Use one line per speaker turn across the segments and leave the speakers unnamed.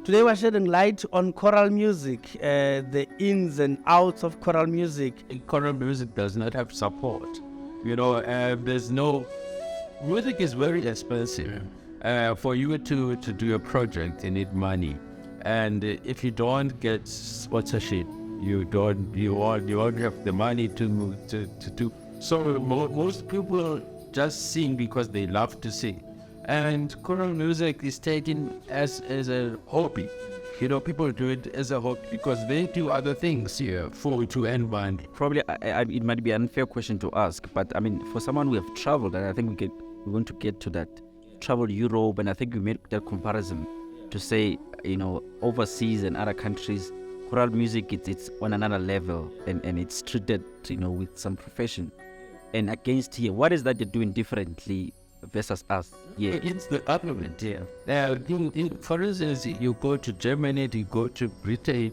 Today we're shedding light on choral music, the ins and outs of choral music.
Choral music does not have support. There's no... Music is very expensive. For you to do a project, you need money. And if you don't get sponsorship, you won't have the money to do. So most people just sing because they love to sing. And choral music is taken as a hobby. People do it as a hobby because they do other things here to earn money.
Probably it might be an unfair question to ask, but I mean, for someone who have traveled, and I think we want to get to that, travel Europe, and I think we made that comparison to say, overseas and other countries, choral music, it's on another level and it's treated, with some profession. And against here, what is that you're doing differently versus us? Yeah,
it's the government here. For instance, you go to Germany, you go to Britain,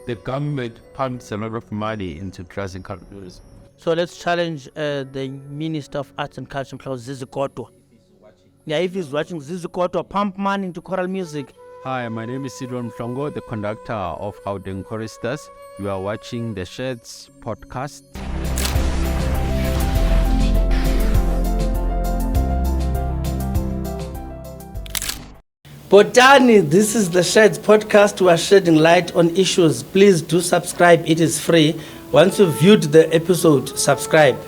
the government pumps a lot of money into classical music.
So let's challenge the Minister of Arts and Culture, Klaus Zizikotwa. Yeah, if he's watching, Zizikotwa, pump money into choral music.
Hi, my name is Sidwell Mhlongo, the conductor of Gauteng Choristers. You are watching the Sheds podcast.
Botani, this is the Sheds podcast. We are shedding light on issues. Please do subscribe. It is free. Once you've viewed the episode, subscribe.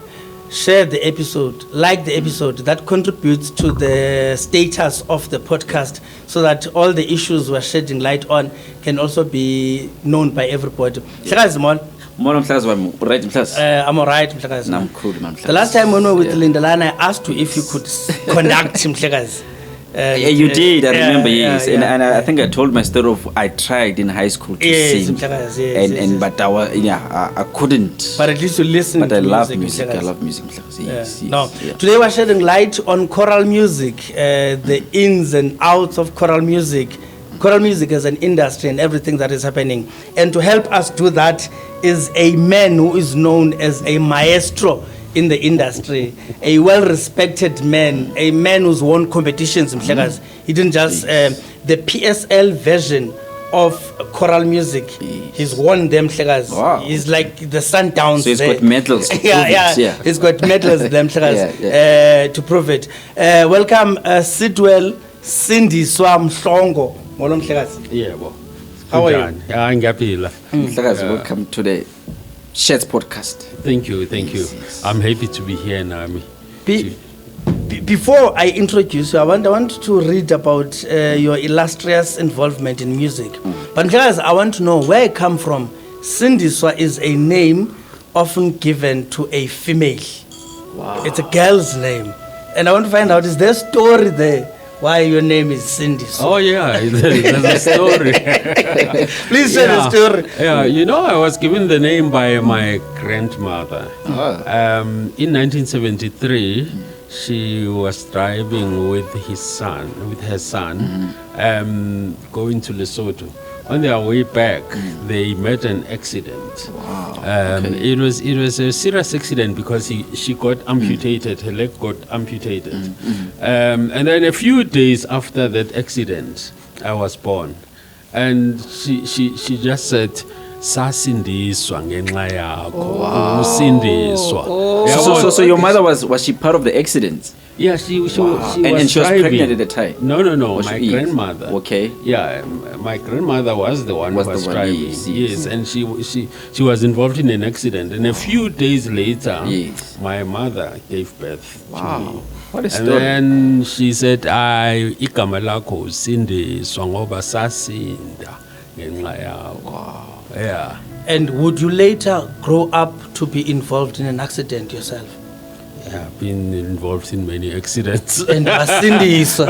Share the episode, like the episode. That contributes to the status of the podcast so that all the issues we're shedding light on can also be known by everybody. I'm all right.
I'm cool, man.
The last time when we were with Lindalana, I asked you if you could conduct him.
Yeah, you did. I remember, yes. Yeah. And I think I told my story of I tried in high school to sing, but I couldn't.
But at least you listen.
But I love music. I love music.
Yes. Today we're shedding light on choral music, the ins and outs of choral music. Choral music as an industry and everything that is happening. And to help us do that is a man who is known as a maestro in the industry, a well-respected man, a man who's won competitions. He didn't just the PSL version of choral music. He's won them.
Wow.
He's like the Sundowns.
So he's got medals.
He's got medals. To prove it. Welcome, Sidwell Sindiswa Mhlongo.
How are
you? Welcome to the Sheds podcast.
Thank you. Yes. I'm happy to be here now.
Before I introduce you, I want to read about your illustrious involvement in music. But guys, I want to know where I come from. Sindiswa is a name often given to a female. Wow. It's a girl's name. And I want to find out, is there a story there why your name is Sindiswa?
Oh yeah, there's a story.
Please share the story.
Yeah, I was given the name by my grandmother. In 1973, she was driving with her son, going to Lesotho. On their way back, they met an accident.
Wow.
It was a serious accident because she got amputated. Her leg got amputated. And then a few days after that accident, I was born. And she just said, "Sasindiswa ngenxa yakho." Usindiswa.
So your mother was she part of the accident?
Yeah, she was.
And she was pregnant at the time?
No. My grandmother.
Okay.
Yeah, my grandmother was the one who was driving. Yes, and she was involved in an accident. And a few days later, my mother gave birth to me.
What a story.
And then she said, igama lakho usindiswa ngoba sasinda ngenxa yakho.
Wow.
Yeah.
And would you later grow up to be involved in an accident yourself?
Yeah, I've been involved in many accidents.
And Sindiswa.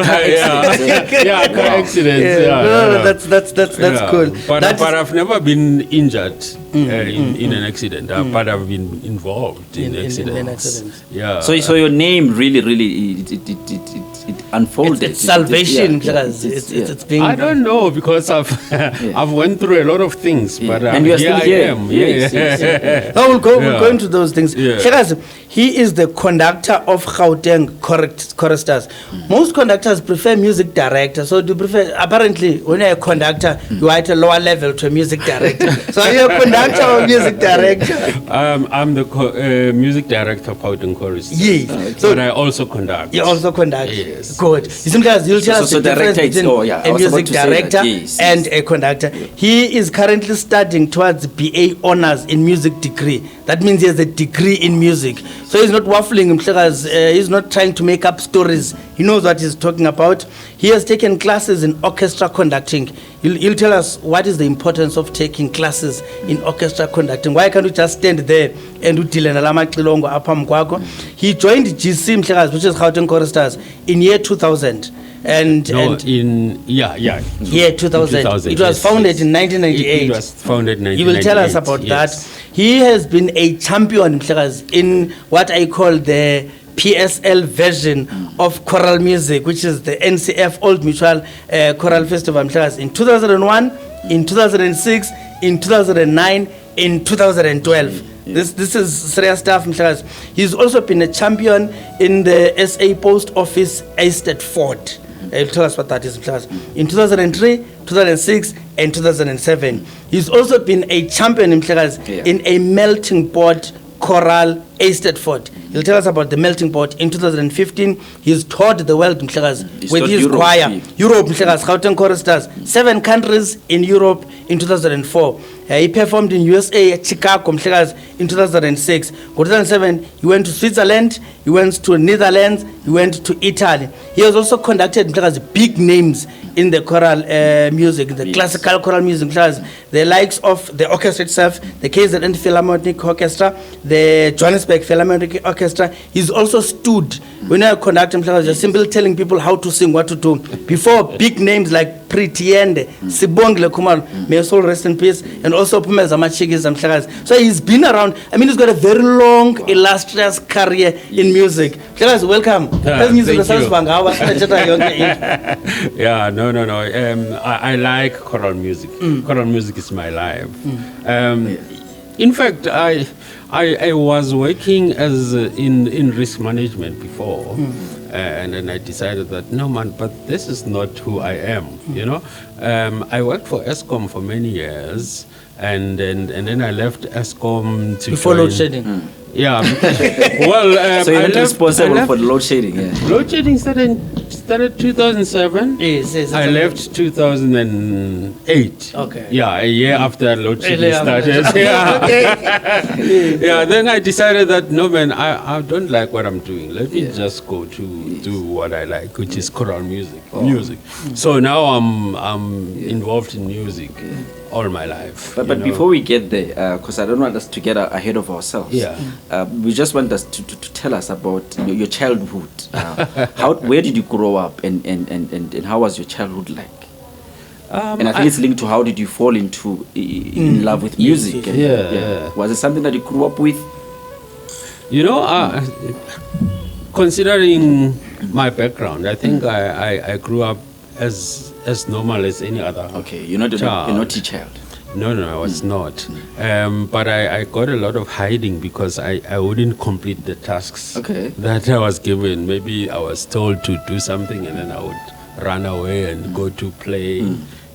Accidents.
That's cool.
But I've never been injured in an accident, but I've been involved in accidents.
accidents.
Yeah.
So your name really it unfolded.
It's salvation, because
It's-
it's being.
I don't know, because I've I've went through a lot of things, but
And you are still
I
here.
am.
Yes,
yeah.
yes,
No, we'll go
Yeah.
into those things.
Yeah.
Shekazi, he is the conductor of Gauteng choristers. Most conductors prefer music director. So do you prefer, apparently, when you're a conductor, you are at a lower level to a music director. So are you a conductor or music director?
I'm the music director of Gauteng Chorus.
Yes.
But I also conduct.
You also conduct.
Yes.
Good. You sometimes you'll tell us
So
the difference
director,
between
I
a
was about
music
to say that,
director
yes,
and
yes.
a conductor. He is currently studying towards BA honors in music degree. That means he has a degree in music. So he's not waffling himself. He's not trying to make up stories. He knows what he's talking about. He has taken classes in orchestra conducting. He'll tell us what is the importance of taking classes in orchestra conducting. Why can't you just stand there and do Tilenalama Xilongo apha mkwakho? He joined GC Mhlekazi, which is Gauteng Choristers, in year 2000. And
Yeah,
year 2000. It was founded in 1998.
It was founded in 1998.
He will tell us about
yes.
that. He has been a champion Mhlekazi, in what I call the PSL version of choral music, which is the NCF Old Mutual Choral Festival Mhlekazi, in 2001, in 2006, in 2009, in 2012. This is serious stuff, Mhlekazi. He's also been a champion in the SA Post Office Estate Fort. He'll tell us what that is, Mhlekazi. In 2003, 2006, and 2007. He's also been a champion, Mhlekazi, in a melting pot choral Estate Fort. He'll tell us about the melting pot. In 2015, he's toured the world, Mhlekazi, with
toured
his
Europe,
choir.
yeah.
Europe, Mhlekazi, Gauteng Choristers, 7 countries in Europe in 2004. He performed in USA, Chicago, Mhlekazi, in 2006. In 2007, he went to Switzerland, he went to Netherlands, he went to Italy. He has also conducted Mhlekazi, big names in the choral music, the classical choral music, Mhlekazi, the likes of the orchestra itself, the KZN Philharmonic Orchestra, the Johannesburg Philharmonic Orchestra. He's also stood, when I conduct Mhlekazi, just simply telling people how to sing, what to do. Before big names like Pritiende, Sibongile Kumar, may his soul rest in peace, and also Pumeza Machigis and Mhlekazi. So he's been around. I mean, he's got a very long, illustrious career in music. Mhlekazi, welcome.
Thank you. Yeah, no. I like choral music. Choral music is my life. In fact, I was working as in risk management before, and then I decided that no man, but this is not who I am. You know, I worked for ESCOM for many years, and then I left ESCOM to
Before
join-
load shedding.
Yeah. Well,
So you're
I
not
left-
responsible
I left-
for the load shedding. Yeah.
Load shedding started 2007.
Yes.
I left 2008.
Okay.
Yeah, a year after load shedding
Earlier.
started. Yeah. Yeah. Then I decided that no man, I don't like what I'm doing. Let me just go to do what I like, which is choral music. So now I'm involved in music all my life.
But
you know.
before we get there, because I don't want us to get ahead of ourselves.
Yeah.
We just want us to tell us about your childhood. Where did you grow up, and how was your childhood like? And I think it's linked to how did you fall into in love with music. And,
Yeah.
Was it something that you grew up with?
You know, considering my background, I think I grew up as normal as any other.
Okay, you're not
child.
a naughty child.
No, I was not. But I got a lot of hiding because I wouldn't complete the tasks that I was given. Maybe I was told to do something and then I would run away and go to play,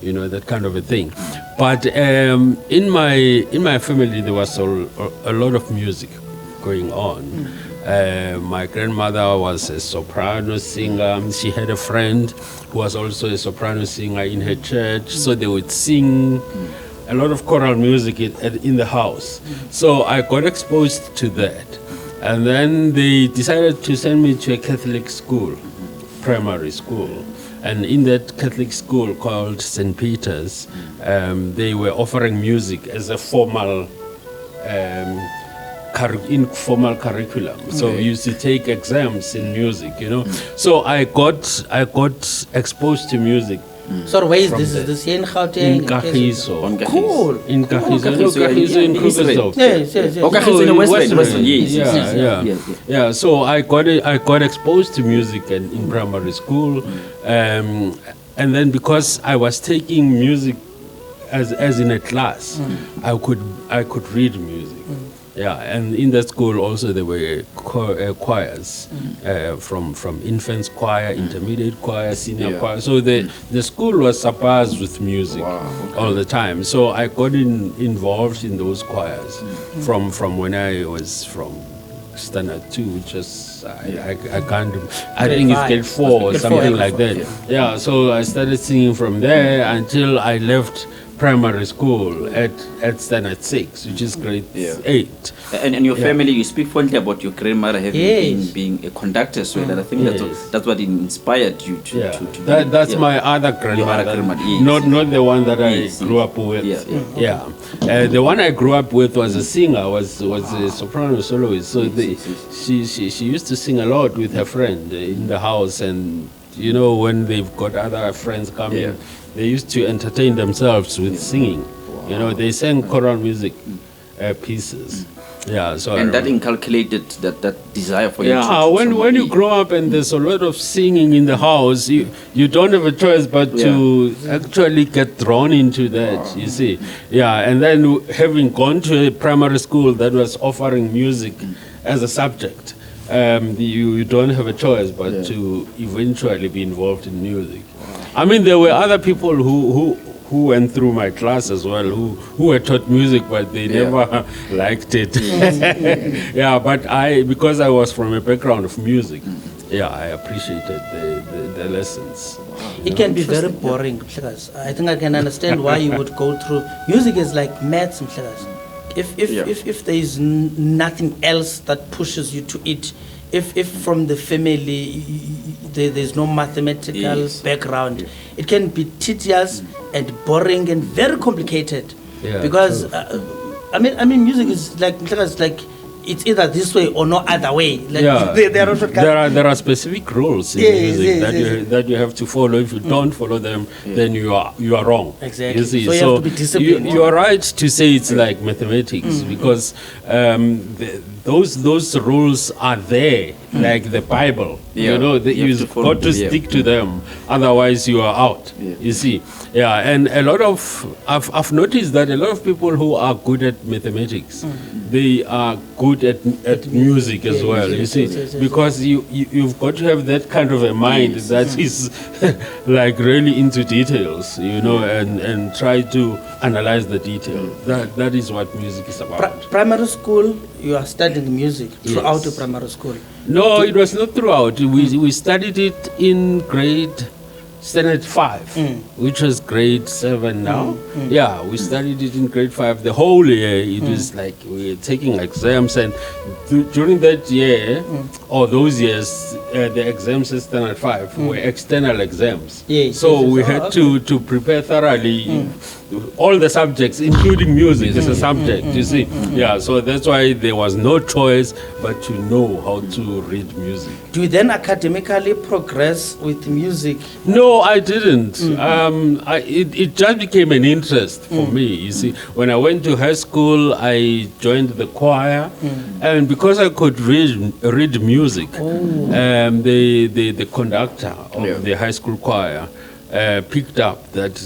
you know, that kind of a thing. But in my family, there was a lot of music going on. My grandmother was a soprano singer. She had a friend who was also a soprano singer in her church. So they would sing a lot of choral music in the house. So I got exposed to that. And then they decided to send me to a Catholic school, primary school. And in that Catholic school called St. Peter's, they were offering music as a formal informal curriculum. So we used to take exams in music, you know. So I got exposed to music
So where is this?
there.
Is this here in Gauteng?
In Kagiso.
On
Cool.
In Kagiso.
Kagiso,
Kagiso in
yeah,
Krugersdorp.
Yes, yes, yes.
Okay, so in the West Rand, yes,
Yeah,
yes,
yeah,
yes,
yeah. So I got exposed to music in primary school, and then because I was taking music as in a class, I could read music. Yeah, and in that school also there were choirs, from infants choir, intermediate choir, senior choir. So the school was supplied with music all the time. So I got involved in those choirs from when I was from standard 2, which is I can't. I think it's grade 4 or something like that. Yeah. So I started singing from there until I left primary school at standard 6, which is grade 8.
And your family, you speak fondly about your grandmother having being a conductor as well, and I think that's what inspired you to do
that's my other grandmother.
Your other grandmother, yes.
Not the one that I grew up with. The one I grew up with was a singer, was a soprano soloist. So she used to sing a lot with her friend in the house, and you know, when they've got other friends coming, they used to entertain themselves with singing. You know, they sang choral music pieces. Yeah, so
and that inculcated that desire for you.
Yeah, when you grow up and there's a lot of singing in the house, you don't have a choice but to actually get drawn into that. You see, and then having gone to a primary school that was offering music as a subject, you don't have a choice but to eventually be involved in music. I mean, there were other people who went through my class as well, who were taught music, but they never liked it. But because I was from a background of music, I appreciated the lessons.
It can be very boring, Mhlekazi. I think I can understand why you would go through. Music is like maths, Mhlekazi. If there is nothing else that pushes you to it, if from the family there's no mathematical background, it can be tedious and boring and very complicated. Because I mean music is like it's either this way or no other way. Like
there are specific rules in music that you have to follow. If you don't follow them, then you are wrong.
Exactly.
You see?
So you have to be disciplined.
You are right to say it's like mathematics because those rules are there, like the Bible. You know, you've got to stick to them, otherwise you are out. You see, and a lot of I've noticed that a lot of people who are good at mathematics, they are good at music as well. You see, because you've got to have that kind of a mind that is like really into details, you know, and try to analyze the detail. That is what music is about.
Primary school, you are studying music throughout the primary school.
No, it was not throughout. We studied it in grade standard 5, which was grade 7 now. Yeah, we studied it in grade 5 the whole year. It was like we were taking exams, and during that year or those years, the exams in standard 5 were external exams. So we had to prepare thoroughly all the subjects, including music as a subject, you see. So that's why there was no choice but to know how to read music.
Do you then academically progress with music?
No, I didn't. It just became an interest for me, you see. When I went to high school, I joined the choir, and because I could read music, the conductor of the high school choir picked up that,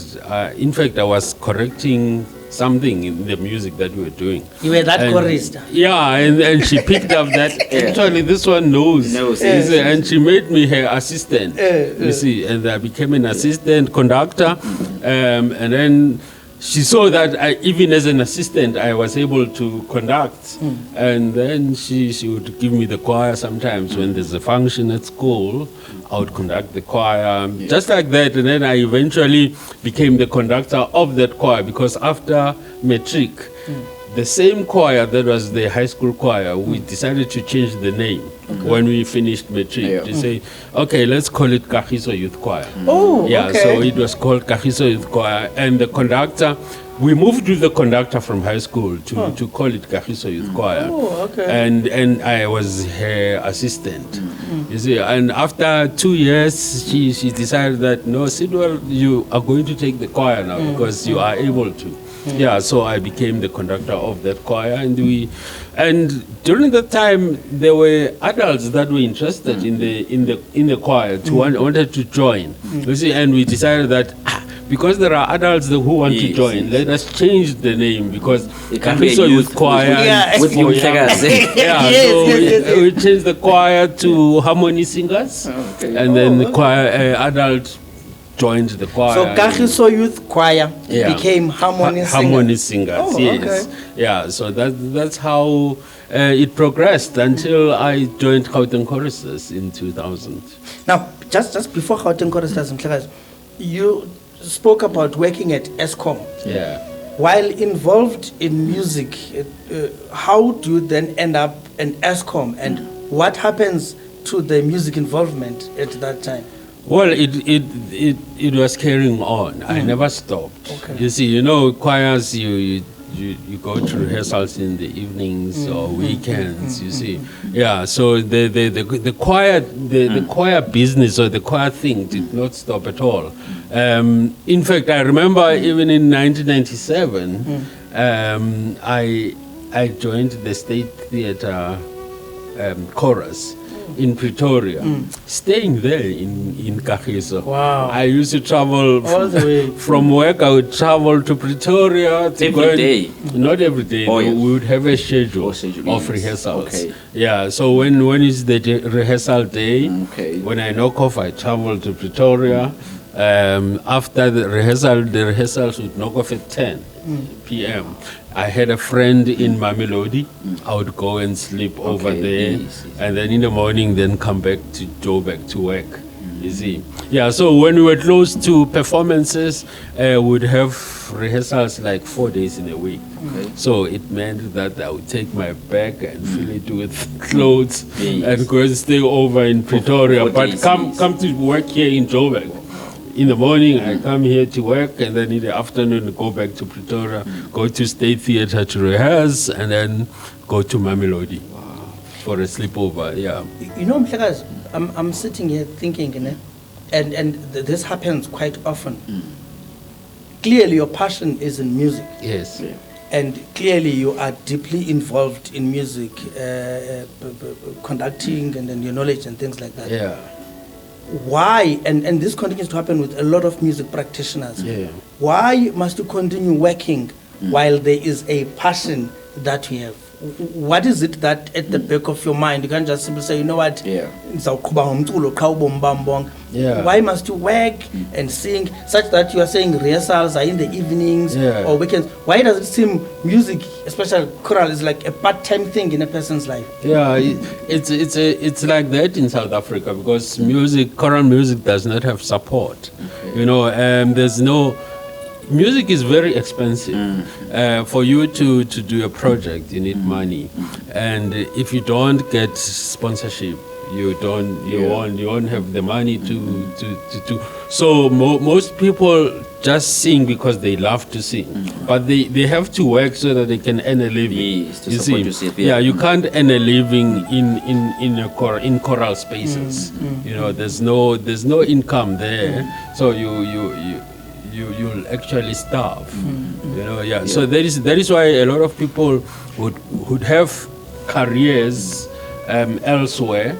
in fact, I was correcting something in the music that we were doing.
You were that chorist?
Yeah, and she picked up that actually this one knows. And she made me her assistant, you see, and I became an assistant conductor, and then she saw that even as an assistant, I was able to conduct. And then she would give me the choir sometimes when there's a function at school. I would conduct the choir, just like that. And then I eventually became the conductor of that choir because after matric, the same choir that was the high school choir, we decided to change the name when we finished matric.
Yeah.
To say, okay, let's call it Kagiso Youth Choir.
Oh,
Yeah,
okay.
so it was called Kagiso Youth Choir, and the conductor, we moved with the conductor from high school to call it Kagiso Youth Choir.
Oh, okay.
And I was her assistant. You see, and after 2 years, she decided that, no, Sidwell, you are going to take the choir now because you are able to. Yeah, so I became the conductor of that choir, and during that time there were adults that were interested in the choir wanted to join. You see, and we decided that because there are adults who want to
Yes,
join, let us change the name because
It can be a
Kagiso
youth-
Youth Choir.
Yeah.
With
for
you,
young-
Mhlekazi.
yeah,
Yes,
so
yes,
we changed the choir to Harmony Singers,
Okay.
and then the choir adult joined the choir.
So Kagiso Youth Choir
Yeah.
became Harmony Singers.
Harmony Singers,
Oh,
yes.
okay.
Yeah, so that's how it progressed until I joined Gauteng Choristers in 2000.
Now, just before Gauteng Choristers, Mhlekazi, you spoke about working at ESCOM.
Yeah.
While involved in music, how do you then end up in ESCOM, and what happens to the music involvement at that time?
Well, it was carrying on. I never stopped.
Okay.
You see, choirs, you go to rehearsals in the evenings or weekends. You see, yeah. So the choir the choir business or the choir thing did not stop at all. In fact, I remember even in 1997, I joined the State Theatre chorus in Pretoria, staying there in Kagiso.
Wow.
I used to travel
All the way.
from work. I would travel to Pretoria to
Every
go and-
day?
Not every day.
Oh,
no,
yeah.
we would have a schedule,
Oh, schedule,
of
yes.
rehearsals.
Okay.
Yeah. So when is the rehearsal day?
Okay.
When I knock off, I travel to Pretoria. After the rehearsals would knock off at 10 p.m. I had a friend in Mamelodi. I would go and sleep over
Okay,
there,
yes, yes.
and then in the morning, then come back to Joburg to work. You see, yeah. So when we were close to performances, we'd have rehearsals like 4 days in a week.
Okay.
So it meant that I would take my bag and fill it with clothes
Yes.
and go and stay over in Pretoria.
4
But
days,
come
yes.
come to work here in Joburg. In the morning, I come here to work, and then in the afternoon, go back to Pretoria, go to State Theatre to rehearse, and then go to Mamelodi for a sleepover. Yeah.
You know, Mhlekazi, I'm sitting here thinking, and this happens quite often. Clearly, your passion is in music,
Yes.
and clearly you are deeply involved in music, conducting, and then your knowledge and things like that.
Yeah.
Why, and this continues to happen with a lot of music practitioners,
Yeah.
why must you continue working while there is a passion that you have? What is it that at the back of your mind, you can't just simply say, you know what,
Yeah.
ngizawuqhuba ngomculo qha ubomi.
Yeah.
Why must you work and sing such that you are saying rehearsals are in the evenings
Yeah.
or weekends? Why does it seem music, especially choral, is like a part-time thing in a person's life?
Yeah, it's like that in South Africa because choral music does not have support. There's no. Music is very expensive. For you to do a project, you need money, and if you don't get sponsorship, you won't have the money to. So most people just sing because they love to sing, but they have to work so that they can earn a living.
Yes, to
you
support
see,
yourself,
yeah,
yeah.
you can't earn a living in choral spaces. There's no income there, so you'll actually starve. Yeah. So that is why a lot of people would have careers elsewhere,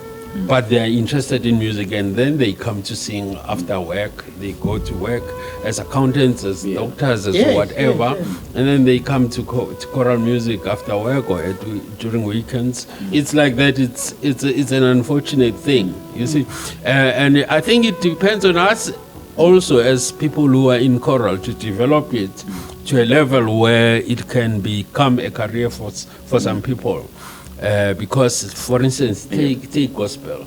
but they are interested in music, and then they come to sing after work. They go to work as accountants, as doctors, as
Yes,
whatever,
yes,
and then they come to choral music after work or during weekends. It's like that. It's an unfortunate thing, you see, and I think it depends on us also as people who are in choral to develop it to a level where it can become a career for some people. Because, for instance, take gospel.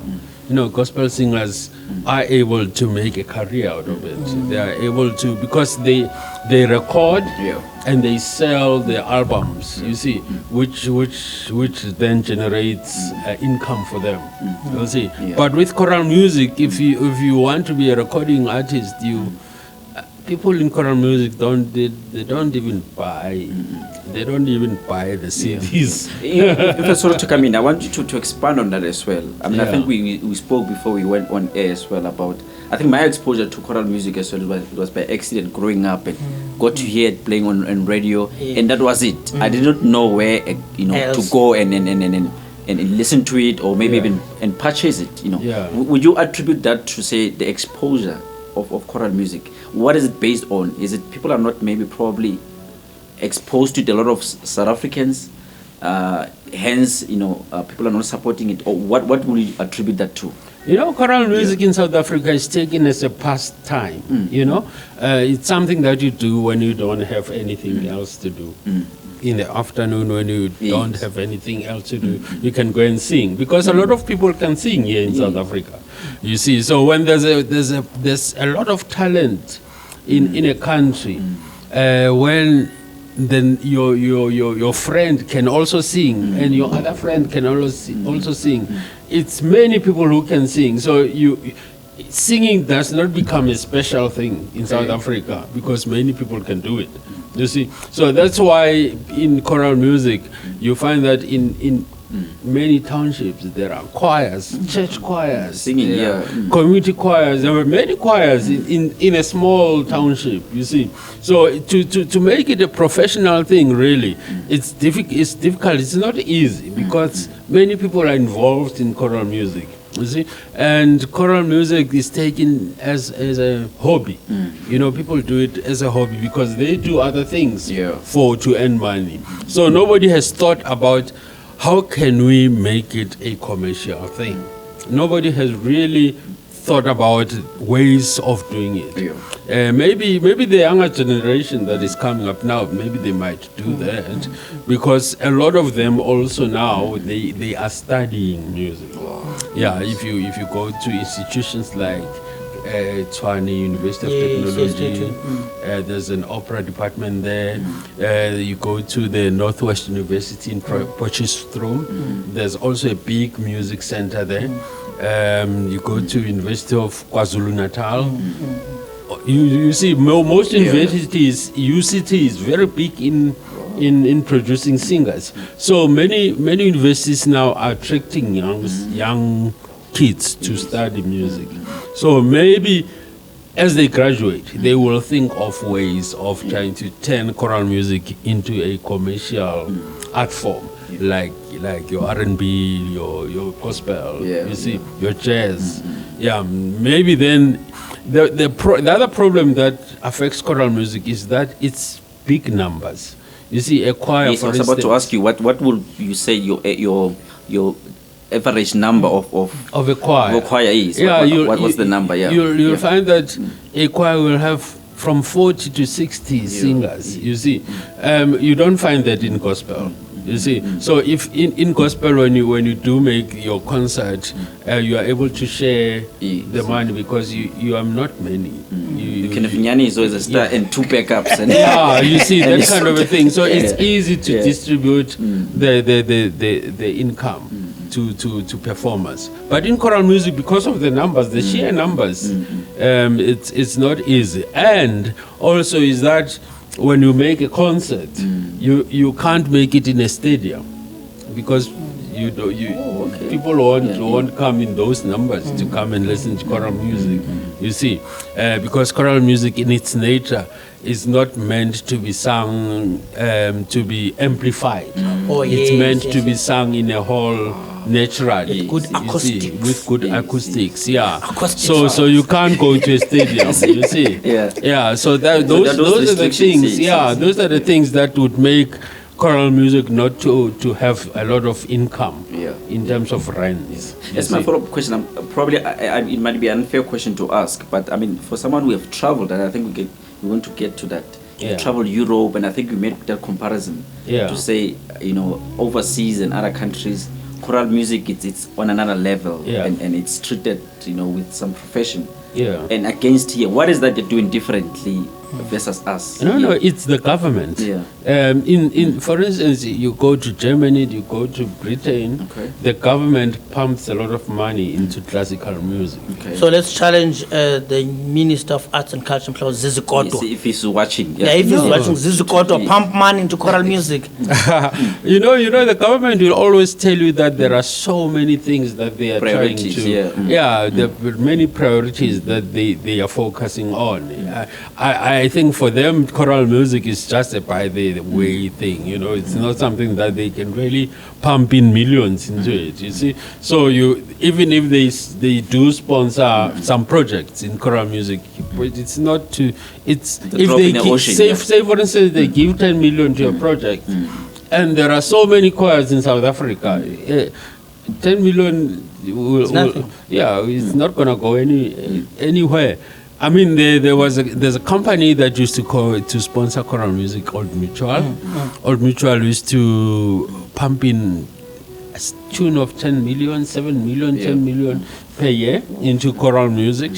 gospel singers are able to make a career out of it. They are able to, because they record and they sell their albums, you see, which then generates income for them. You see. But with choral music, if you want to be a recording artist, people in choral music they don't even buy the CDs.
If I sort of to come in, I want you to expand on that as well. I mean, I think we spoke before we went on air as well about, I think my exposure to choral music as well was by accident growing up, and got to hear it playing on radio, and that was it. I did not know where to go and listen to it, or maybe even and purchase it. Would you attribute that to, say, the exposure of choral music? What is it based on? Is it people are not maybe probably exposed to it, a lot of South Africans, hence people are not supporting it, or what will you attribute that to?
Choral music in South Africa is taken as a pastime. It's something that you do when you don't have anything else to do. In the afternoon, when you don't have anything else to do, you can go and sing, because a lot of people can sing here in South Africa. You see, so when there's a lot of talent in a country, when then your friend can also sing, and your other friend can also sing. It's many people who can sing. So singing does not become a special thing in South Africa, because many people can do it. You see, so that's why in choral music you find that in many townships there are choirs, church choirs,
singing,
community choirs. There were many choirs in a small township. You see, so to make it a professional thing, really, it's difficult. It's not easy, because many people are involved in choral music. You see, and choral music is taken as a hobby. People do it as a hobby because they do other things to earn money. So nobody has thought about how can we make it a commercial thing. Nobody has really thought about ways of doing it. Maybe the younger generation that is coming up now, maybe they might do that, because a lot of them also now they are studying music. If you go to institutions like Tshwane University of Technology, there's an opera department there. You go to the Northwest University in Potchefstroom, there's also a big music center there. You go to University of KwaZulu-Natal. You see, most universities, UCT is very big in producing singers. So many universities now are attracting young kids to study music. So maybe as they graduate, they will think of ways of trying to turn choral music into a commercial art form, like your R&B, your gospel, you see, your jazz. Maybe then the other problem that affects choral music is that it's big numbers. You see, a choir.
Yes, I was about to ask you, what would you say your average number of
a choir?
Of a choir is? What's the number?
You'll find that a choir will have from 40 to 60 singers. You see, you don't find that in gospel. You see, so if in gospel, when you do make your concert, you are able to share the money, because you are not many.
Nyani is always a star and two backups. And
you see, that kind of a thing. So it's easy to distribute the income to performers. But in choral music, because of the numbers, the sheer numbers, it's not easy. And also is that when you make a concert, you can't make it in a stadium, because people won't come in those numbers to come and listen to choral music. You see, because choral music in its nature is not meant to be sung to be amplified. It's meant to be sung in a hall naturally,
with good acoustics.
With good acoustics. So you can't go to a stadium. You see, So those are the things. Those are the things that would make choral music not to have a lot of income in terms of rents.
Yes, my follow-up question. Probably it might be an unfair question to ask, but I mean, for someone who have traveled, and I think we want to get to that. You travel Europe, and I think we made that comparison to say, overseas and other countries, choral music, it's on another level,
Yeah.
and it's treated, with some profession.
Yeah.
And against here, what is that they're doing differently versus us?
No, it's the government.
Yeah.
For instance, you go to Germany, you go to Britain,
Okay.
the government pumps a lot of money into classical music.
Okay.
So let's challenge the Minister of Arts and Culture, Zizi Kodwa.
If he's watching.
Yeah, if he's
No.
watching Zizi Kodwa, pump money into choral music.
You know, the government will always tell you that there are so many things that they are trying
Priorities,
to.
yeah.
Yeah, there are many priorities that they are focusing on. I think for them, choral music is just a by the way thing. It's not something that they can really pump in millions into it. You see, so even if they do sponsor some projects in choral music, but it's not to. It's
The
if
drop
they
in the
give,
ocean,
say
yeah.
say for instance they give 10 million to a project, and there are so many choirs in South Africa. 10 million
nothing.
it's not going to go anywhere. I mean, there's a company that used to sponsor choral music, Old Mutual. Old Mutual used to pump in a tune of 10 million, 7 million, 10 million per year into choral music.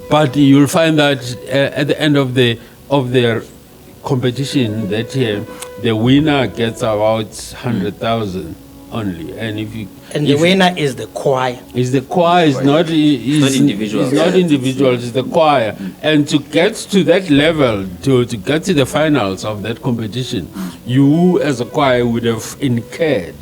But you'll find that at the end of their competition that year, the winner gets about 100,000 only. And
The winner is the choir.
is the choir, is not
individuals.
It's not individuals, it's the choir. And to get to that level, to get to the finals of that competition, you as a choir would have incurred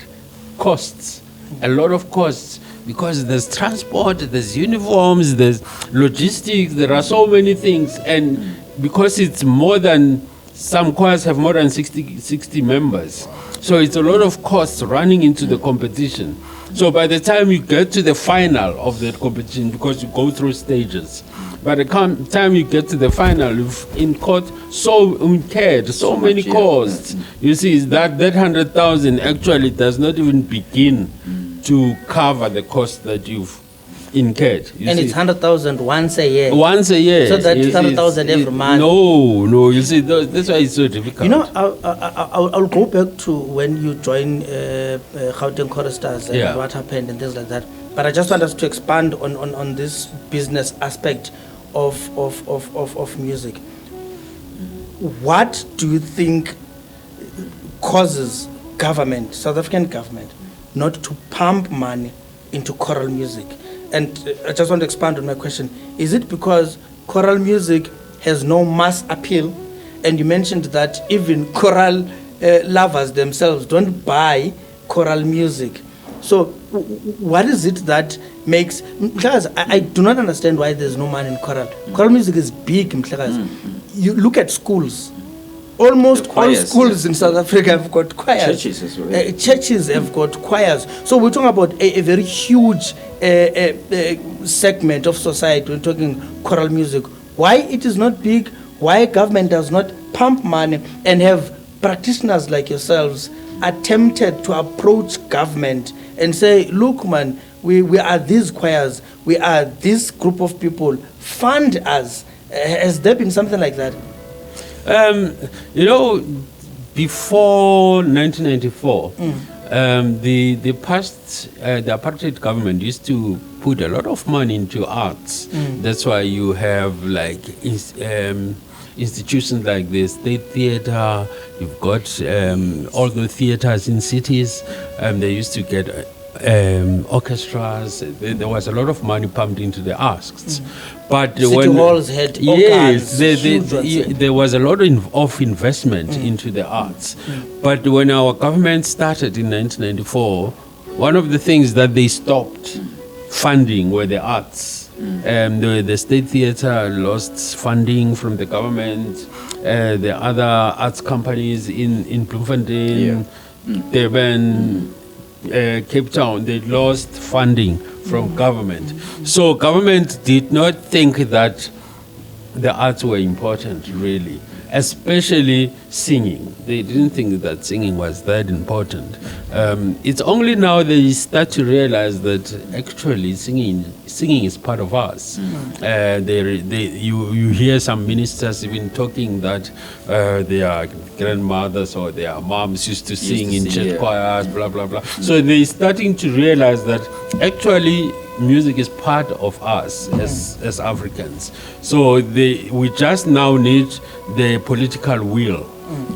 costs, a lot of costs, because there's transport, there's uniforms, there's logistics, there are so many things. And because it's more than, some choirs have more than 60 members. So it's a lot of costs running into the competition. So by the time you get to the final of that competition, because you go through stages, by the time you get to the final, you've incurred so many
much, yeah.
costs. You see, is that 100,000 actually does not even begin to cover the cost that you've incurred. You
And
see.
it's 100,000 once a year.
Once a year.
So that's
you see,
100,000 every month.
No, you see, that's why it's so difficult.
I'll go back to when you joined Gauteng Choristers and
Yeah.
what happened and things like that. But I just want us to expand on this business aspect of music. What do you think causes government, South African government, not to pump money into choral music? And I just want to expand on my question. Is it because choral music has no mass appeal? And you mentioned that even choral lovers themselves don't buy choral music. So what is it that makes... Mhlekazi, I do not understand why there's no money in choral. Choral music is big, Mhlekazi. You look at schools. Almost
The choirs,
all schools in South Africa have got choirs.
Churches as well.
Churches have got choirs. So we're talking about a very huge segment of society. We're talking choral music. Why it is not big? Why government does not pump money and have practitioners like yourselves attempted to approach government and say, look, man, we are these choirs, we are this group of people, fund us. Has there been something like that?
Before 1994, the apartheid government used to put a lot of money into arts. That's why you have institutions like the State Theatre. You've got all the theatres in cities. They used to get orchestras. There was a lot of money pumped into the arts. But
City halls had organs, huge ones.
there was a lot of investment into the arts. But when our government started in 1994, one of the things that they stopped funding were the arts. The State Theatre lost funding from the government. The other arts companies in Bloemfontein, Durban, Cape Town, they lost funding from government. So government did not think that the arts were important, really. especially singing. They didn't think that singing was that important. It's only now they start to realize that actually singing is part of us. You hear some ministers even talking that their grandmothers or their moms used to sing in church choirs, blah, blah, blah. So they're starting to realize that actually music is part of us as Africans. So we just now need the political will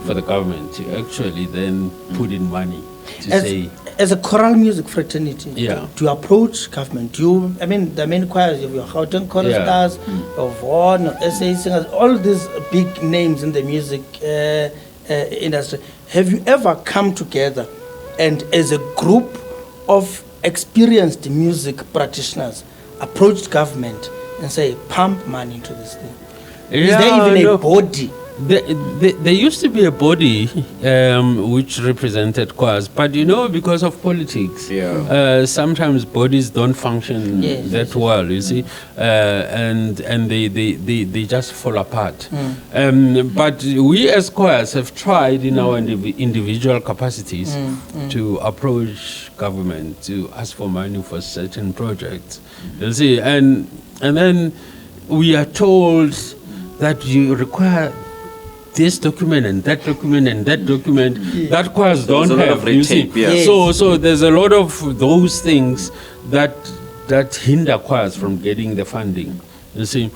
for the government to actually then put in money to say.
As a choral music fraternity,
Yeah.
to approach government, the main choirs of your Gauteng choristers, of Vaughan, of SA singers, all these big names in the music industry, have you ever come together and as a group of experienced music practitioners approached government and say, pump money into this thing? Is there even a body?
There used to be a body which represented choirs, but because of politics, sometimes bodies don't function that well, you see, and they just fall apart. But we as choirs have tried in our individual capacities to approach government to ask for money for certain projects, you see, and then we are told that you require this document and that document and that document that choirs don't have. You see, so there's a lot of those things that hinder choirs from getting the funding. You see,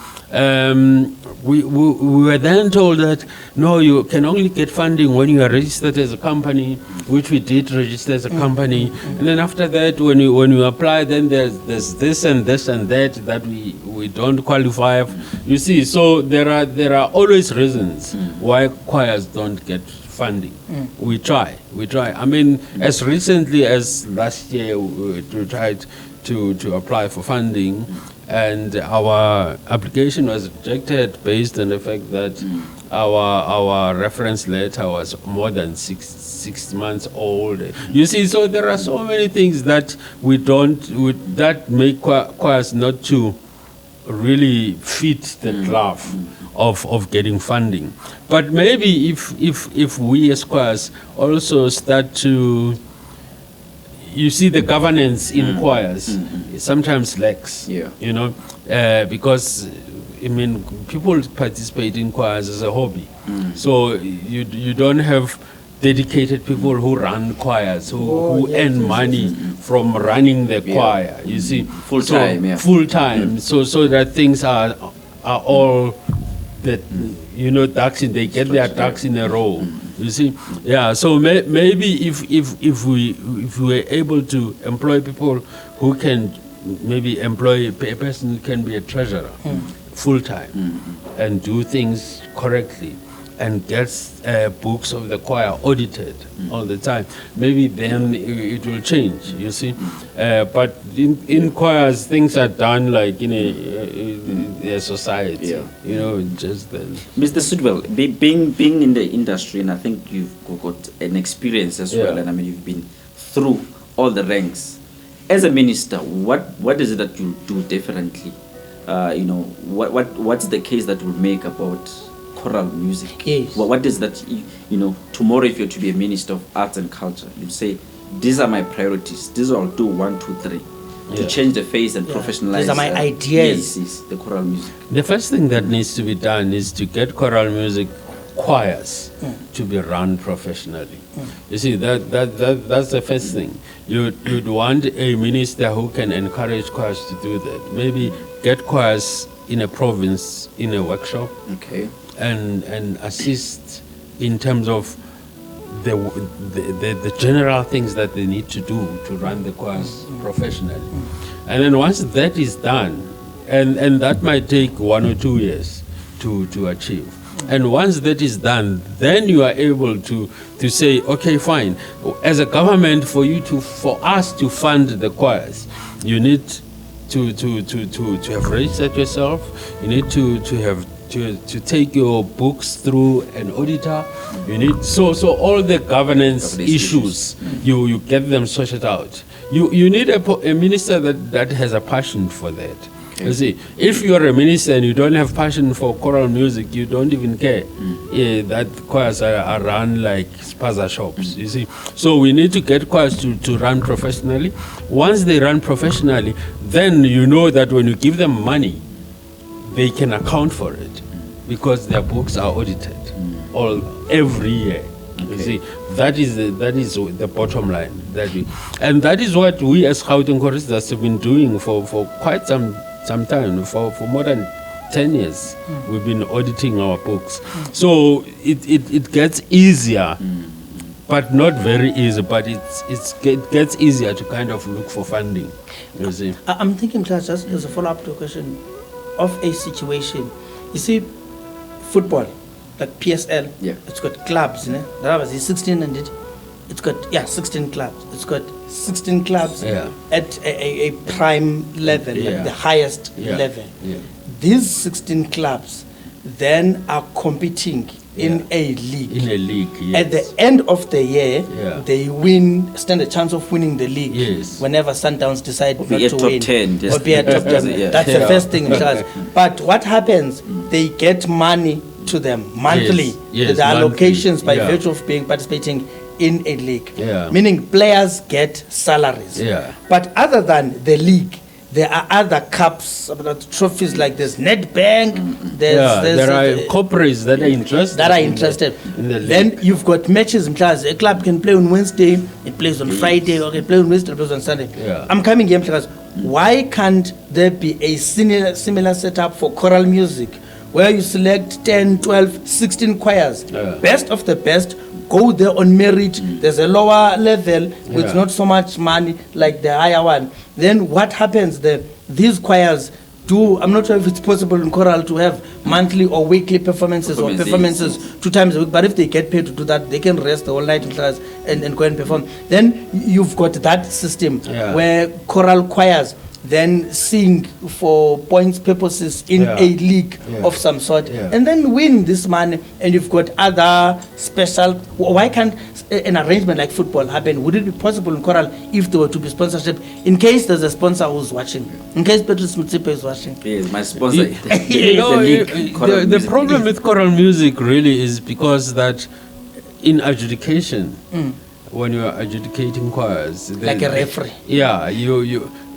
we were then told that no, you can only get funding when you are registered as a company, which we did register as a company, and then after that, when you apply, then there's this and this and that we don't qualify. You see, so there are always reasons why choirs don't get funding. We try. I mean, as recently as last year, we tried to apply for funding, and our application was rejected based on the fact that our reference letter was more than six months old. You see, so there are so many things that that make choirs not to really fit the glove of getting funding. But maybe if we as choirs also start to, you see, the governance in choirs sometimes lacks, because I mean, people participate in choirs as a hobby. So you don't have dedicated people who run choirs, who earn money from running the choir. You see, full time. So that things are all that ducks in. They get their ducks in a row. You see, So maybe if we were able to employ people who can maybe employ a person who can be a treasurer full time and do things correctly and gets books of the choir audited all the time, maybe then it will change, you see. But in choirs, things are done like in a society, just then.
Mr. Sidwell, being in the industry, and I think you've got an experience as well, and I mean, you've been through all the ranks. As a minister, what is it that you do differently? What's the case that will make about choral music?
Yes.
What is that, tomorrow if you're to be a minister of arts and culture, you say, these are my priorities, these I'll do 1, 2, 3, to change the face and professionalize.
These are my ideas.
Yes, the choral music.
The first thing that needs to be done is to get choral music choirs to be run professionally. You see, that's the first thing. You'd want a minister who can encourage choirs to do that. Maybe get choirs in a province in a workshop.
Okay.
And assist in terms of the general things that they need to do to run the choirs professionally. And then once that is done, and that might take 1 or 2 years to achieve. And once that is done, then you are able to say, okay, fine. As a government, for us to fund the choirs, you need to have registered yourself. You need to take your books through an auditor. You need so all the governance issues you get them sorted out. You need a minister that has a passion for that. You see, if you're a minister and you don't have passion for choral music, you don't even care that choirs are run like spaza shops, you see. So we need to get choirs to run professionally. Once they run professionally, then you know that when you give them money, they can account for it because their books are audited every year. You see, that is the bottom line. And that is what we as Gauteng choristers have been doing for quite some time, for more than 10 years. We've been auditing our books. So it gets easier, but not very easy, but it gets easier to kind of look for funding. You see.
I'm thinking, just as a follow-up to a question of a situation. You see, football, like PSL, it's got clubs, you know. That was 16 and it's got 16 clubs. It's got 16 clubs at a prime level, like the highest level. These 16 clubs then are competing in a league.
In a league, yes.
At the end of the year, they stand a chance of winning the league.
Yes.
Whenever Sundowns decide not to
top
win.
10,
Or be at top 10. That's the first thing in class. But what happens? They get money to them monthly.
Yes,
the allocations
monthly.
by virtue of being participating in a league.
Yeah.
Meaning players get salaries.
Yeah.
But other than the league, there are other cups, trophies like there's Nedbank,
there are corporates that are interested. In the league.
Then you've got matches in class. A club can play on Wednesday, it plays on Friday, or it plays on Wednesday, it plays on Sunday.
Yeah.
I'm coming here because why can't there be a similar setup for choral music where you select 10, 12, 16 choirs, best of the best, go there on merit. There's a lower level with not so much money like the higher one. Then what happens there? These choirs I'm not sure if it's possible in choral to have monthly or weekly performances or performances 2 times a week, but if they get paid to do that, they can rest the whole night in class and go and perform. Then you've got that system where choral choirs then sing for points purposes in a league of some sort and then win this money, and you've got other special. Why can't an arrangement like football happen? Would it be possible in choral if there were to be sponsorship, in case there's a sponsor who's watching, in case Petrus Mutsipe is watching?
Yes, my sponsor.
The problem with choral music really is because that in adjudication, when you are adjudicating choirs,
like a referee,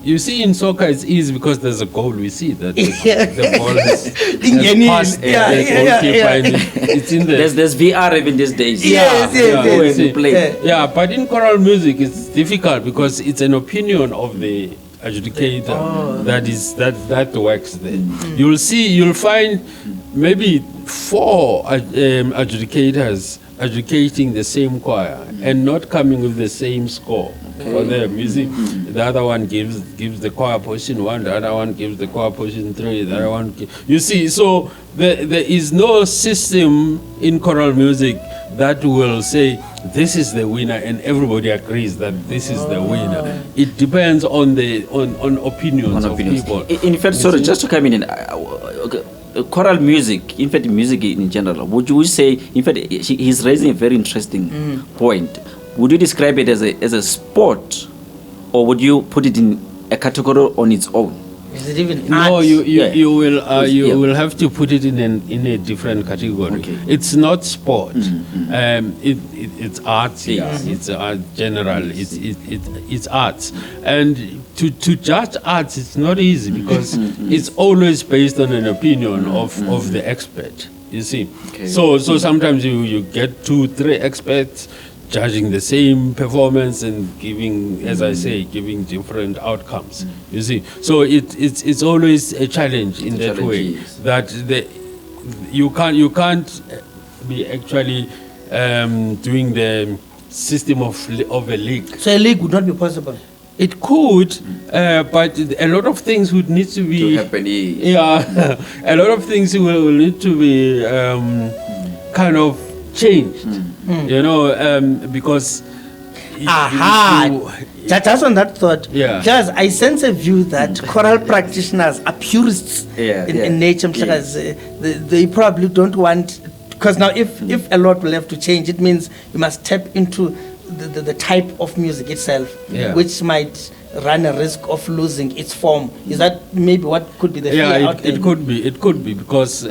you see, in soccer it's easy because there's a goal. We see that the ball has passed the goalkeeper and it's in there.
There's VR even these days.
But in choral music it's difficult because it's an opinion of the adjudicator that works there. You'll find maybe 4 adjudicators adjudicating the same choir and not coming with the same score for them. You see, the other one gives the choir position 1, the other one gives the choir position 3, the other one you see, so there is no system in choral music that will say this is the winner and everybody agrees that this is the winner. It depends on the opinions of people.
In fact, sorry, just to come in, choral music, in fact, music in general, would you say, in fact, he's raising a very interesting point. Would you describe it as a sport, or would you put it in a category on its own?
Is it even
no,
arts?
you will have to put it in a different category.
Okay.
It's not sport. It's arts. It's general. It's arts. And to judge arts, it's not easy because it's always based on an opinion of the expert. You see.
Okay.
So sometimes you get 2-3 experts judging the same performance and giving, as I say, giving different outcomes. You see, so it's always a challenge in that way.
Yes.
That you can't be actually doing the system of a league.
So a league would not be possible.
It could, but a lot of things would need to be
happen.
Yeah, a lot of things will need to be kind of changed. You know, because
just on that thought, because I sense a view that choral practitioners are purists in nature, because they probably don't want, because now if a lot will have to change, it means you must tap into the type of music itself, which might run a risk of losing its form. Is that maybe what could be the fear out there?
It could be because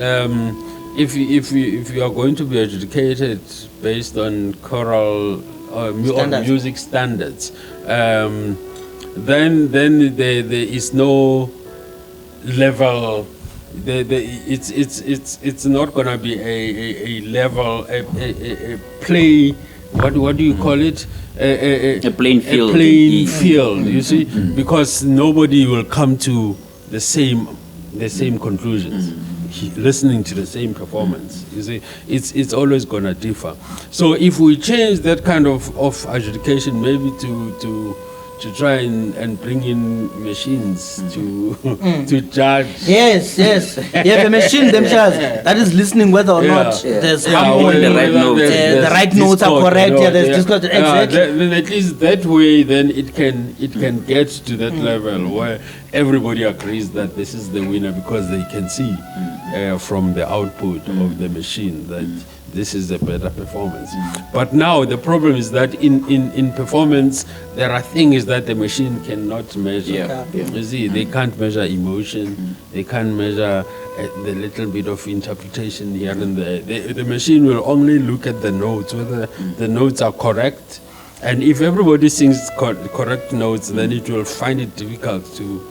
if you are going to be educated based on choral or music standards, then there is no level. It's not gonna be a level a play. What do you call it?
A playing field.
A playing field. You see, because nobody will come to the same conclusions. Listening to the same performance, you see, it's always gonna differ. So if we change that kind of adjudication, maybe to try and bring in machines to judge.
Yes. You have a machine themselves that is listening whether or not there's harmony,
the right notes.
the right notes are correct. There's discord. Exactly.
Then at least that way, then it can get to that level where everybody agrees that this is the winner because they can see from the output of the machine that this is a better performance. But now the problem is that in performance, there are things that the machine cannot measure. You see, they can't measure emotion, they can't measure the little bit of interpretation here and there. The machine will only look at the notes, whether the notes are correct. And if everybody sings correct notes, then it will find it difficult to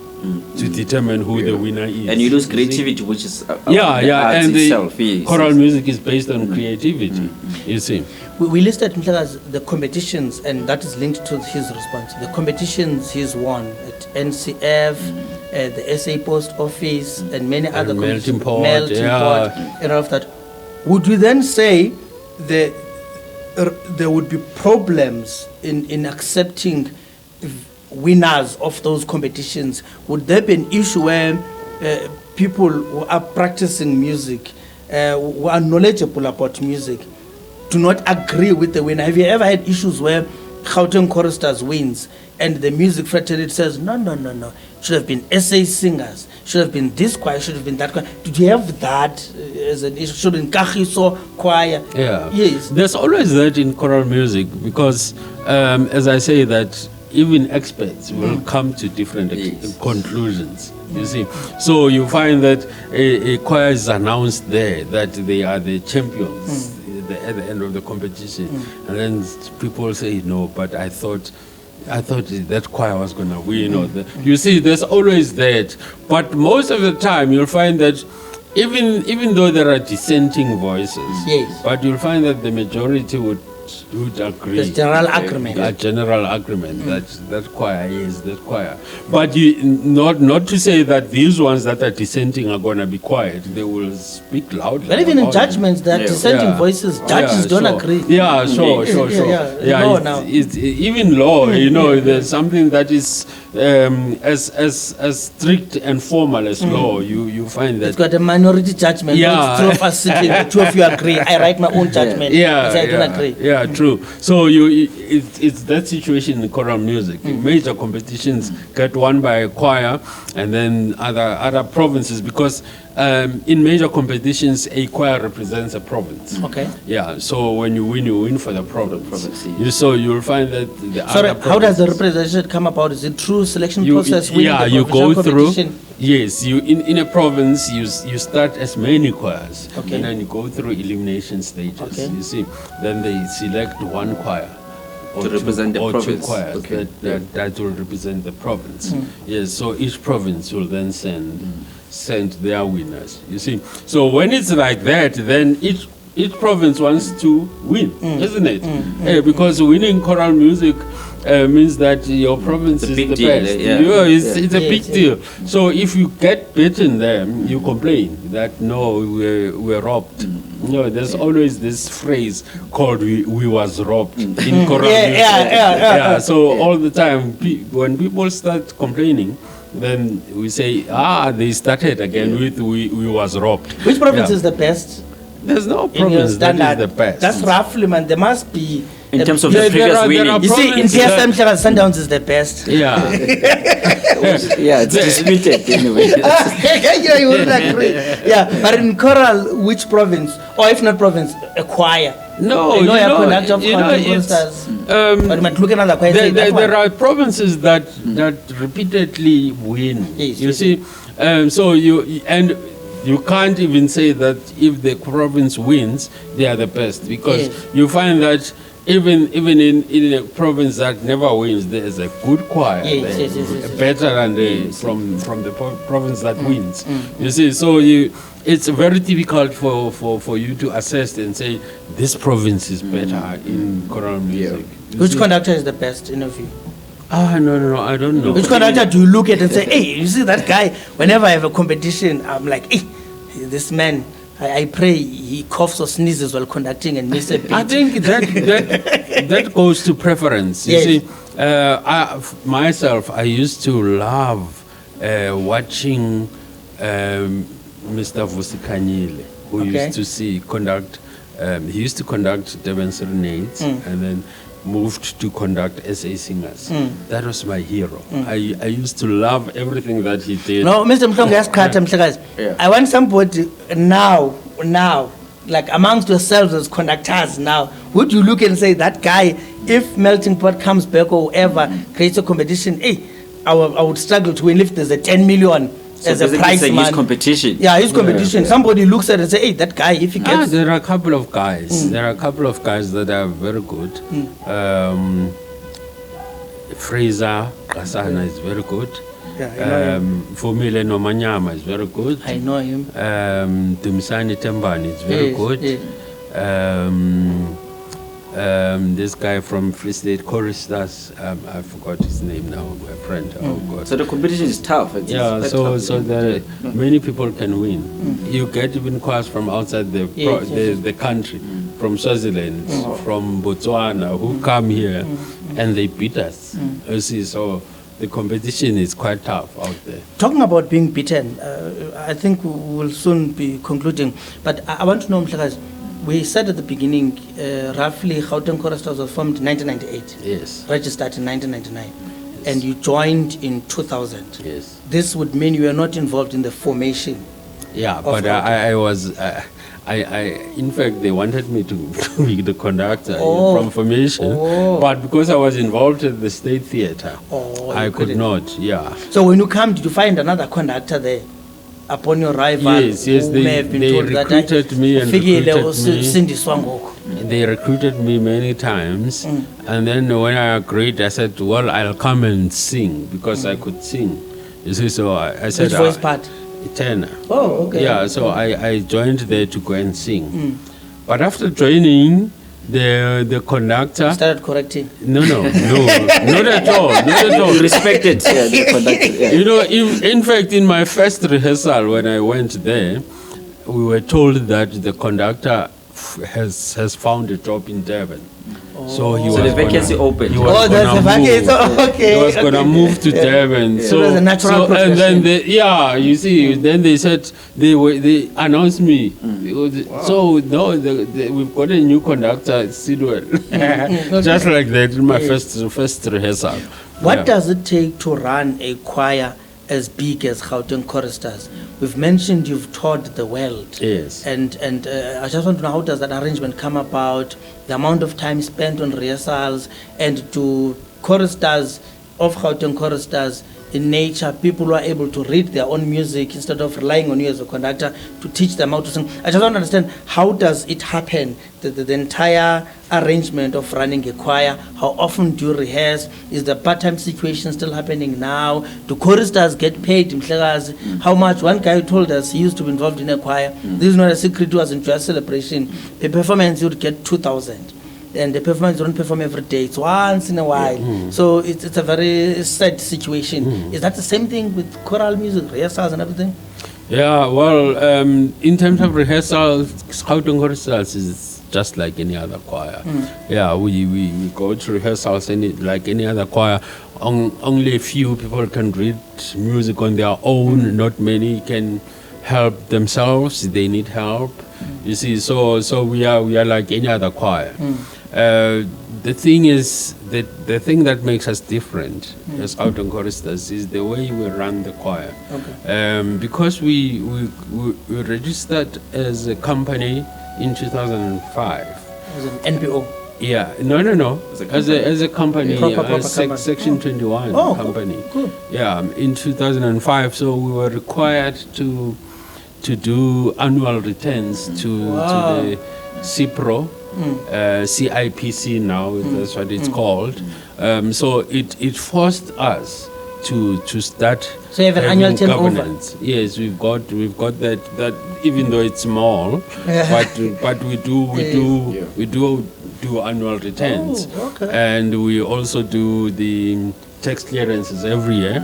determine who the winner is.
And you lose creativity, which is the
and
art itself.
choral music is based on creativity. You see,
We listed Mhlongo's the competitions, and that is linked to his response. The competitions he's won at NCF, the SA Post Office, and many other
Melting
competitions.
Pot,
And all of that. Would you then say there would be problems in accepting winners of those competitions? Would there be an issue where people who are practicing music, who are knowledgeable about music, do not agree with the winner? Have you ever had issues where Gauteng Choristers wins and the music fraternity says, no, should have been SA singers, should have been this choir, should have been that choir? Did you have that as an issue? Should have been Kagiso choir?
Yeah.
Yes.
There's always that in choral music because, as I say, that even experts will come to different conclusions. You see, so you find that a choir is announced there that they are the champions at the end of the competition, and then people say, no, but I thought that choir was going to win. Or you see, there's always that. But most of the time, you'll find that even though there are dissenting voices, but you'll find that the majority would agree.
There's general agreement.
A general agreement that choir is that choir. But not to say that these ones that are dissenting are going to be quiet. They will speak loudly.
But even in judgments, there are dissenting voices. Judges don't agree.
Yeah, sure. It's even law, there's something that is as strict and formal as law. You find that
it's got a minority judgment. It's two of us sitting, the two of you agree. I write my own judgment. I don't agree.
Yeah, true. So it's that situation in choral music. Major competitions get won by a choir, and then other provinces, because in major competitions a choir represents a province.
Okay.
Yeah. So when you win for the province. So you'll find that
how does the representation come about? Is it through selection process?
You go through. Yes, in a province you start as many choirs, and then you go through elimination stages. You see, then they select one choir
to represent the province.
Two choirs that will represent the province. Yes, so each province will then send their winners. You see, so when it's like that, then each province wants to win, isn't it? Because winning choral music means that your province is the best. It's a big deal. So if you get beaten there, you complain that no, we're robbed. There's always this phrase called "we was robbed" in choral music. So all the time, when people start complaining, then we say, they started again with "we was robbed."
Which province is the best?
There's no province that is the best.
That's roughly, man. There must be
In terms of
There-
the previous
there are
winning.
You see, in
provinces
PSM, Sundowns is the best.
Yeah.
Yeah, it's disputed anyway.
Yeah, you would agree. Yeah, but in choral, which province, or if not province, a choir?
No,
I know
you
you're
know,
conductor of
you know,
Gauteng
it's,
choristers.
um,
But you might look at another choir and say,
there,
that
there
one.
are provinces that repeatedly win.
Yes,
You
yes,
see, so you can't even say that if the province wins, they are the best, because
Yes.
you find that even in a province that never wins, there is a good choir
Yes,
there,
yes, yes, yes, yes.
better than the from the province that wins. You see, so it's very difficult for you to assess and say this province is better in choral music. You
Which
see?
conductor is the best in your view?
No, I don't know.
Which conductor do you look at and say, hey, you see that guy, whenever I have a competition, I'm like, hey, this man, I pray he coughs or sneezes while conducting and misses a beat.
I think that goes to preference. You
Yes.
see, myself, I used to love watching Mr. Vusikanyile, who
Okay.
used to conduct. He used to conduct Durban Serenades, and then moved to conduct SA singers. That was my hero. I used to love everything that he did.
No, Mr. Mhlongo, ask Kata Mhlekazi.
Yeah.
I want somebody now, like amongst yourselves as conductors now, would you look and say, that guy, if Melting Pot comes back or whoever creates a competition, hey, I would struggle to win if there's a 10 million
So
as a
basically
prize
saying
man.
his competition.
Yeah, his competition. Somebody looks at it and say, hey, that guy, if he gets...
There are a couple of guys. There are a couple of guys that are very good. Fraser Kasana is very good.
Yeah, I know him.
Fumile Nomanyama is very good.
I know him.
Dumisani Tembani is very
Yes,
good.
yes.
This guy from Free State Choristers, I forgot his name now, my friend. Oh God.
So the competition is tough. It's
Yeah,
quite
so
tough.
so there many people can win. You get even choirs from outside
Yes, yes,
the country, from Swaziland, from Botswana, who come here and they beat us. You see, so the competition is quite tough out there.
Talking about being beaten, I think we will soon be concluding. But I want to know, Mhlekazi, we said at the beginning, roughly Gauteng Choristers was formed in 1998,
Yes,
registered in 1999, and you joined in 2000.
yes.
This would mean you were not involved in the formation.
Yeah,
Of
but
Gauteng.
I was, in fact, they wanted me to be the conductor
Oh.
from formation,
Oh.
but because I was involved at the State Theatre,
Oh,
I
you
could
couldn't.
not, yeah.
So when you come, did you find another conductor there? Upon your arrival,
Yes,
who
they-
may have been
they
told that
recruited me and
Fikile
recruited
was
me.
Sindiswa Mhlongo.
They recruited me many times, and then when I agreed, I said, well, I'll come and sing, because I could sing. You see, so I said,
Which voice part?
tenor.
Oh, okay.
Yeah, so I joined there to go and sing. But after joining, the conductor,
Started correcting.
no, not at all, not at all.
Respected. Yeah, the conductor. Yeah.
You know, in fact, in my first rehearsal when I went there, we were told that the conductor has found a job in Durban. So he
So
was
the vacancy opened.
he was
Oh, there's
gonna
a vacancy.
move.
Okay.
He was gonna move to Durban.
So it was a natural
and then
progression.
you see, then they said they announced me. So no, we've got a new conductor, Sidwell. Just like that in my first rehearsal.
What
Yeah.
does it take to run a choir as big as Gauteng Choristers? We've mentioned you've toured the world.
Yes.
And I just want to know, how does that arrangement come about? The amount of time spent on rehearsals, and to choristers of Gauteng Choristers, in nature, people who are able to read their own music instead of relying on you as a conductor to teach them how to sing. I just want to understand, how does it happen, the entire arrangement of running a choir? How often do you rehearse? Is the part-time situation still happening now? Do choristers get paid? Mhlekazi? How much? One guy told us he used to be involved in a choir. This is not a secret to us. In Joyous Celebration, the performance you would get 2,000. And the performance, you don't perform every day. It's once in a while. So it's a very sad situation. Is that the same thing with choral music, rehearsals and everything?
Yeah, well, in terms of rehearsals, Gauteng Choristers is just like any other choir. Yeah, we go to rehearsals like any other choir. Only a few people can read music on their own. Not many can help themselves. They need help. You see, so we are like any other choir. the thing is that the thing that makes us different as Gauteng choristers is the way we run the choir. Because we registered as a company in 2005.
As an NPO.
Yeah, no. As a company,
Proper company.
Section 21
Oh,
company.
cool.
Yeah, in 2005. So we were required to do annual returns to the CIPRO, CIPC now. That's what it's called. So it forced us to start.
So you have an
having
annual turnover?
governance. Yes, we've got that even though it's small, but we do annual returns.
Oh, okay.
And we also do the tax clearances every year.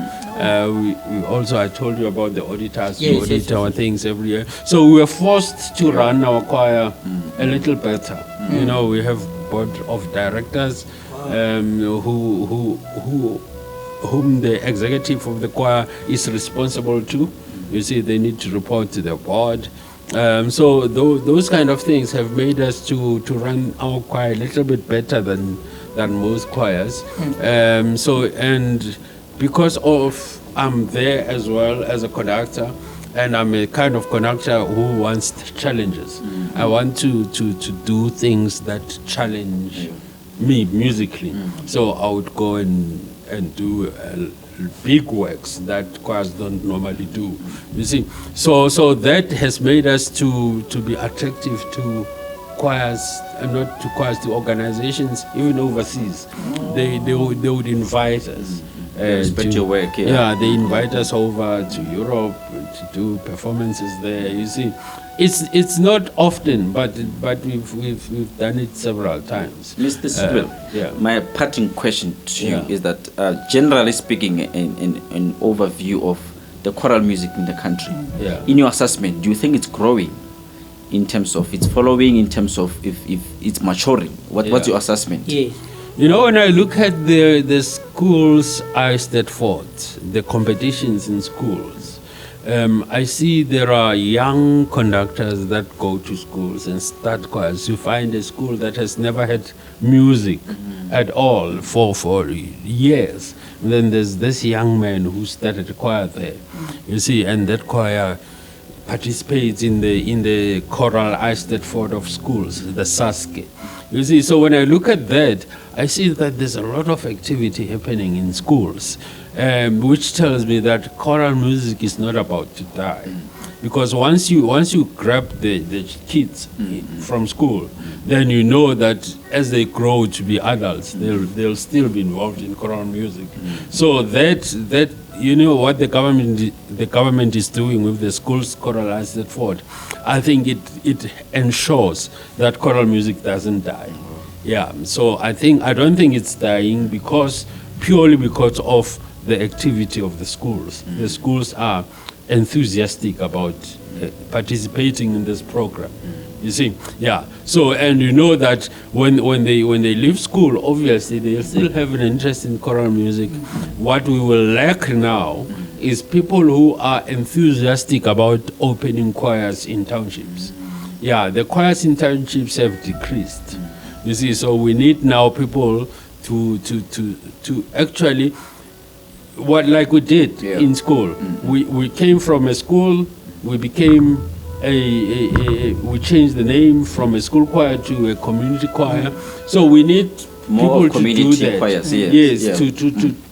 We also, I told you about the auditors, we
Yes,
audit
yes,
our things every year. So we were forced to run our choir a little better. You know, we have board of directors whom the executive of the choir is responsible to. You see, they need to report to the board. So those kind of things have made us to run our choir a little bit better than most choirs. And because of I'm there as well as a conductor, and I'm a kind of conductor who wants challenges. I want to do things that challenge me musically. So I would go and do big works that choirs don't normally do. You see, so that has made us to be attractive to choirs, and not to choirs, to organizations, even overseas. They would invite us.
Respect your work.
Yeah, they invite us over to Europe to do performances there. You see, it's not often, but we've done it several times.
Mr. Sidwell,
yeah.
my parting question to you
Yeah.
is that, generally speaking, an overview of the choral music in the country,
Yeah.
in your assessment, do you think it's growing in terms of its following, in terms of if it's maturing? What's
Yeah.
your assessment?
Yes.
You know, when I look at the schools I set forth, the competitions in schools, I see there are young conductors that go to schools and start choirs. You find a school that has never had music at all for years. And then there's this young man who started a choir there. You see, and that choir participates in the choral I set forth of schools, the SASKE. You see, so when I look at that, I see that there's a lot of activity happening in schools, which tells me that choral music is not about to die. Because once you grab the kids from school, then you know that as they grow to be adults, they'll still be involved in choral music. So that you know what the government is doing with the schools choralized at Ford, I think it ensures that choral music doesn't die. Yeah. So I don't think it's dying purely because of the activity of the schools. The schools are enthusiastic about participating in this program. You see, yeah. So, and you know that when they leave school, obviously they'll still have an interest in choral music. What we will lack now is people who are enthusiastic about opening choirs in townships. Yeah, the choirs in townships have decreased. You see, so we need now people to actually, like we did in school. We came from a school, we became we changed the name from a school choir to a community choir. So we need
More
people to do
community
that.
choirs, yes.
Yes,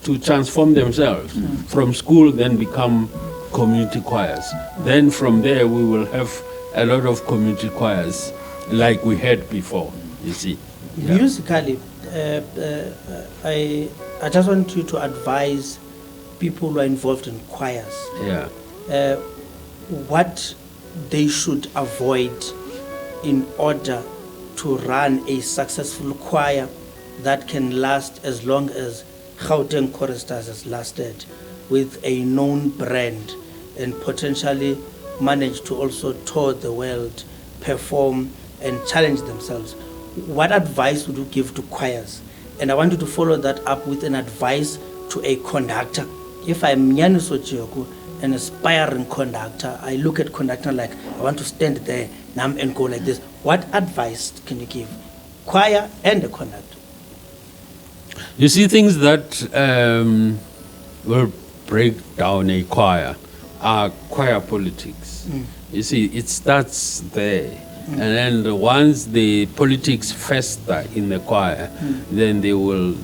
to transform themselves from school, then become community choirs. Then from there we will have a lot of community choirs like we had before. You see. Yeah.
Musically, I just want you to advise people who are involved in choirs
Yeah.
what they should avoid in order to run a successful choir that can last as long as Gauteng Choristers has lasted, with a known brand, and potentially manage to also tour the world, perform and challenge themselves. What advice would you give to choirs? And I want you to follow that up with an advice to a conductor. If I'm Nyani Sochioku, an aspiring conductor, I look at conductor like I want to stand there and go like this. What advice can you give choir and the conductor?
You see, things that will break down a choir are choir politics. You see, it starts there. And then once the politics fester in the choir, then they will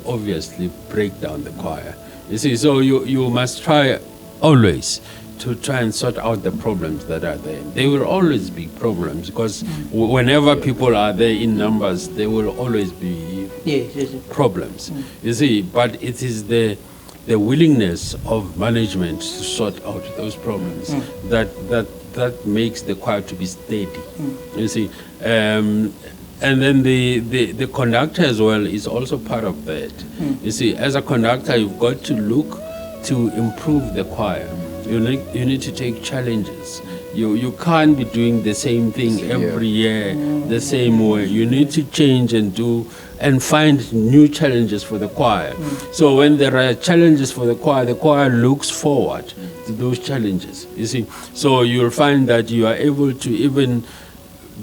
obviously break down the choir. You see, so you must try always to try and sort out the problems that are there. There will always be problems because whenever people are there in numbers, there will always be problems. You see, but it is the willingness of management to sort out those problems that makes the choir to be steady. You see, and then the conductor as well is also part of that. You see, as a conductor, you've got to look to improve the choir. You need to take challenges. You can't be doing the same thing every year, the same way. You need to change and find new challenges for the choir. So when there are challenges for the choir looks forward to those challenges. You see, so you'll find that you are able to even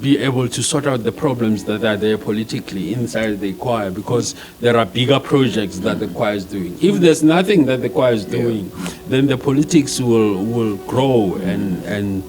be able to sort out the problems that are there politically inside the choir because there are bigger projects that the choir is doing. If there's nothing that the choir is doing, then the politics will grow and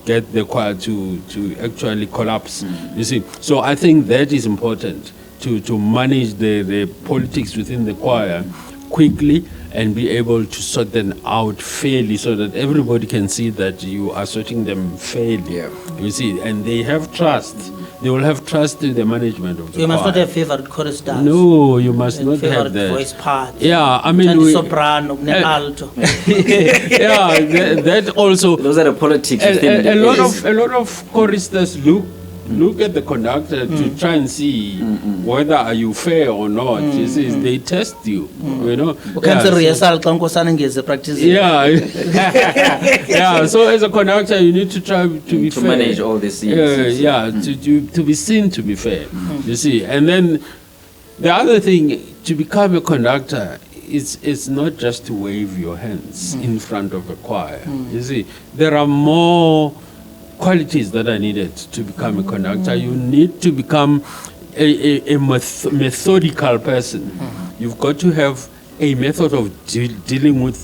get the choir to actually collapse. You see, so I think that is important to manage the politics within the choir quickly and be able to sort them out fairly so that everybody can see that you are sorting them fairly. You see, and they have trust. They will have trust in the management of the
You must
choir.
not have favorite chorus stars.
No, you must
and
not
favorite
have that.
voice part.
Yeah, I mean,
soprano, alto.
yeah, that also.
Those are the politics. within
A
the-
lot of choristers look at the conductor to try and see whether are you fair or not. You see, they test you. You know.
Cancer rehearsal xa unkosana ngeze practice.
Yeah, yeah. So as a conductor, you need to try to be
to
fair.
manage all this.
To be seen to be fair. You see, and then the other thing to become a conductor it's not just to wave your hands in front of a choir. You see, there are more qualities that are needed to become a conductor. You need to become a methodical person. You've got to have a method of dealing with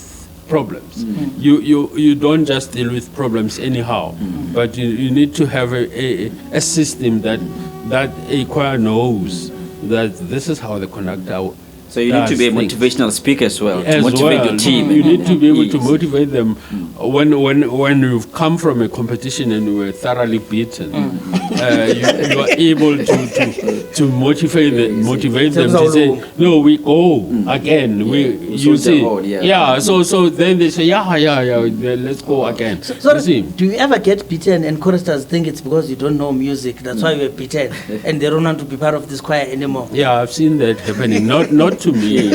problems. You don't just deal with problems anyhow, but you need to have a system that a choir knows that this is how the conductor.
So you need to be a motivational speaker as well, to
As
motivate
well.
your team.
You need to be able to
Yes.
motivate them when you've come from a competition and you were thoroughly beaten. You are able to motivate them to say, no, we go again. You
soldier
see,
mode,
So then they say, let's go again.
So
You see,
do you ever get beaten and choristers think it's because you don't know music, that's why you were beaten, and they don't want to be part of this choir anymore?
yeah, I've seen that happening. Not to me,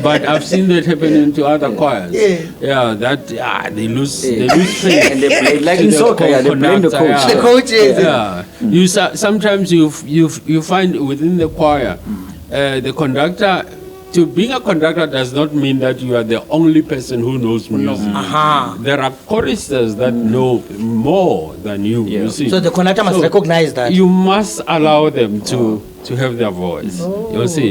but I've seen that happening to other choirs. They lose faith.
And they play like
to
in
the
soccer, they blame the
conductor,
coach.
The coaches.
Yeah. Sometimes you find within the choir, the conductor. Being a conductor does not mean that you are the only person who knows music. There are choristers that know more than you. You see.
So the conductor must recognize that.
You must allow them to have their voice. You see,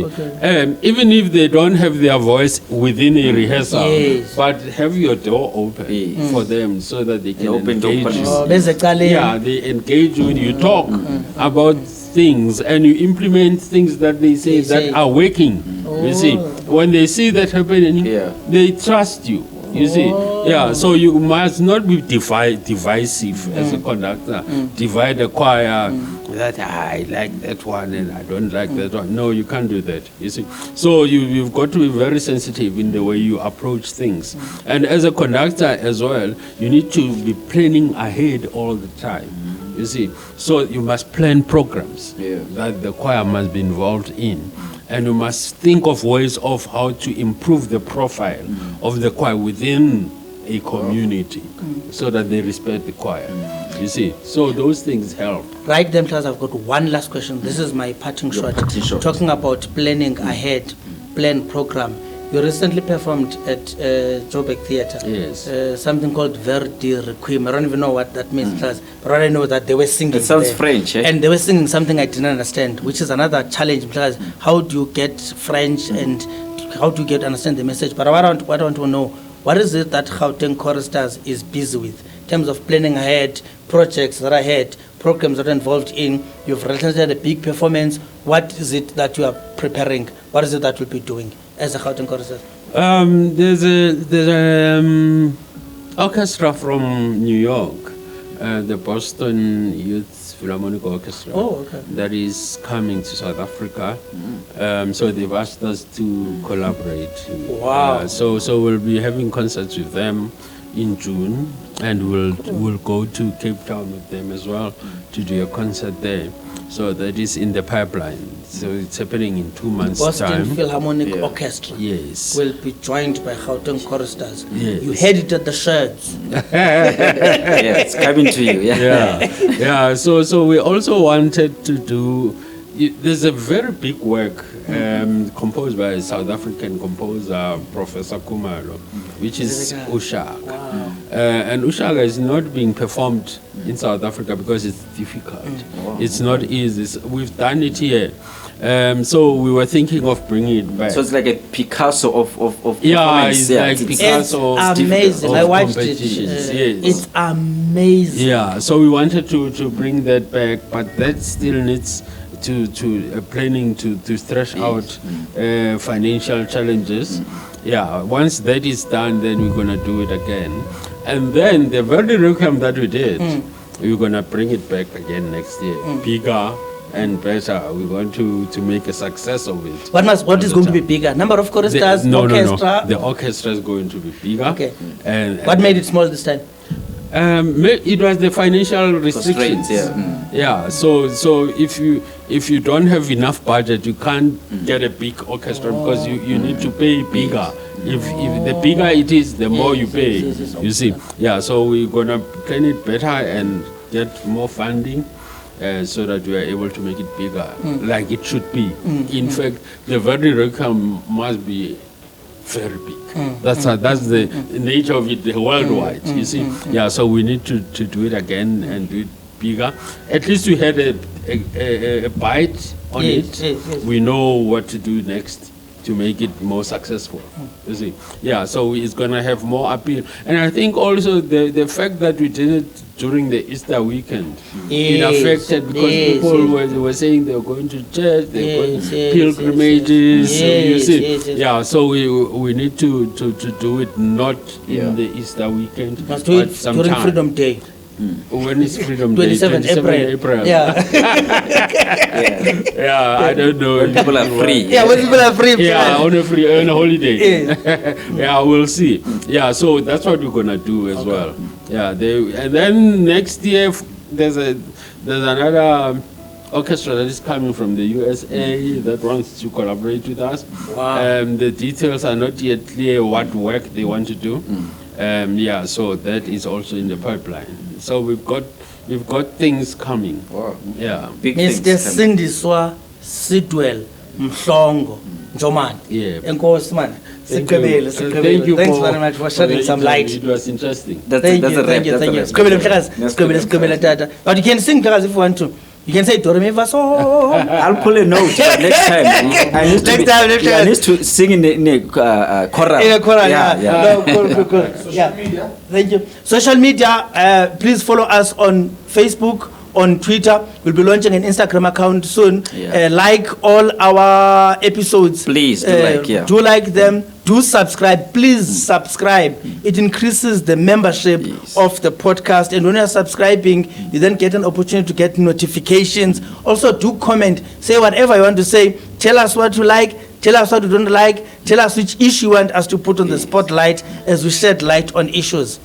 even if they don't have their voice within a rehearsal, but have your door open for them so that they can engage you. Yeah, they engage with you, talk about things, and you implement things that they say that are working. You see, when they see that happening, they trust you. You see, so you must not be divisive as a conductor. Divide the choir. That I like that one and I don't like that one. No, you can't do that. You see, so you've got to be very sensitive in the way you approach things. And as a conductor as well, you need to be planning ahead all the time. You see, so you must plan programs that the choir must be involved in. And you must think of ways of how to improve the profile of the choir within a community so that they respect the choir. You see, so those things help.
Right then, class, I've got one last question. This is my parting shot. Talking about planning ahead, plan program. You recently performed at Joburg Theatre.
Yes.
Something called Verdi Requiem. I don't even know what that means, class, but I know that they were singing.
It sounds
there.
French, eh?
And they were singing something I didn't understand, which is another challenge, because how do you get French and how do you get understand the message? But what I want to know, what is it that Gauteng Choristers is busy with in terms of planning ahead, projects that are ahead, programs that are involved in? You've presented a big performance. What is it that you are preparing? What is it that you'll be doing as a Gauteng Choristers?
There's a orchestra from New York, the Boston Youth Philharmonic Orchestra.
Oh, okay.
That is coming to South Africa. So they've asked us to collaborate.
Wow.
So we'll be having concerts with them in June, and we'll go to Cape Town with them as well to do a concert there. So that is in the pipeline. So it's happening in 2 months'
Boston
time.
Philharmonic Orchestra
Yes.
will be joined by Gauteng Choristers.
Yes.
You edited the shirts.
Yeah, it's coming to you.
Yeah. So we also wanted to do. There's a very big work composed by a South African composer, Professor Kumalo, which is Ushaka.
Wow.
And Ushaka is not being performed in South Africa because it's difficult. It's not easy. We've done it here. So we were thinking of bringing it back.
So it's like a Picasso of
Yeah,
performance.
it's like Picasso.
It's amazing.
of
I watched it.
competitions, yes.
It's amazing.
Yeah, so we wanted to bring that back, but that still needs to planning to thresh out financial challenges. Yeah, once that is done, then we're gonna do it again, and then the very Requiem that we did, we're gonna bring it back again next year, bigger and better. We're going to make a success of it.
What is going to be bigger? Number of choristers,
No.
orchestra?
The orchestra is going to be bigger.
Okay.
And
What made it small this time?
It was the financial restrictions.
Constraints,
Yeah. So if you don't have enough budget, you can't get a big orchestra because you need to pay bigger. If the bigger it is, the more you pay.
yes,
You see. Yeah. So we're gonna plan it better and get more funding. So that we are able to make it bigger, like it should be. In fact, the very Requiem must be very big. That's the nature of it worldwide. You see, yeah. So we need to do it again and do it bigger. At least we had a bite on
Yes,
it.
yes.
We know what to do next to make it more successful. You see, yeah. So it's gonna have more appeal, and I think also the fact that we did it during the Easter weekend, it
Yes,
affected because
yes,
people
yes.
were saying they were going to church, they were going
Yes, yes,
pilgrimages.
yes,
So you
yes,
see,
yes, yes.
yeah. So we need to do it not
Yeah.
in the Easter weekend,
Must do
but
it
sometime.
during Freedom Day.
When is Freedom Day?
27 April. Yeah.
Yeah, I don't know.
When people are free.
Yeah, when people are free.
Yeah, on a holiday.
Yeah.
Yeah, we'll see. Yeah, so that's what we're gonna do as well. Yeah, and then next year there's another orchestra that is coming from the USA that wants to collaborate with us.
Wow.
The details are not yet clear what work they want to do. Yeah, so that is also in the pipeline. So we've got things coming.
Wow.
Yeah.
Big
Mr.
things coming.
Sindiswa Sidwell Mhlongo Njomani.
Yeah.
Enkosi man.
Thank you.
Thank you. Thanks very much for shedding
the
some
interview.
light.
It was interesting.
That's
Thank
a
you,
rap.
thank you,
That's
thank
a
you.
rap.
Skubele mhlekazi,
That's
skubele,
good.
skubele tata. But you can sing mhlekazi if you want to. You can say do re mi fa so.
I'll pull a note next time. I need to
Next time.
I need to sing in a choral.
In a choral,
Yeah.
No, cool. Yeah. Thank you. Social media, please follow us on Facebook, on Twitter. We'll be launching an Instagram account soon.
Yeah.
Like all our episodes.
Please do like, yeah.
Do like them. Do subscribe. Please subscribe. It increases the membership
Yes.
of the podcast. And when you're subscribing, you then get an opportunity to get notifications. Also, do comment. Say whatever you want to say. Tell us what you like. Tell us what you don't like. Tell us which issue you want us to put on the spotlight as we shed light on issues.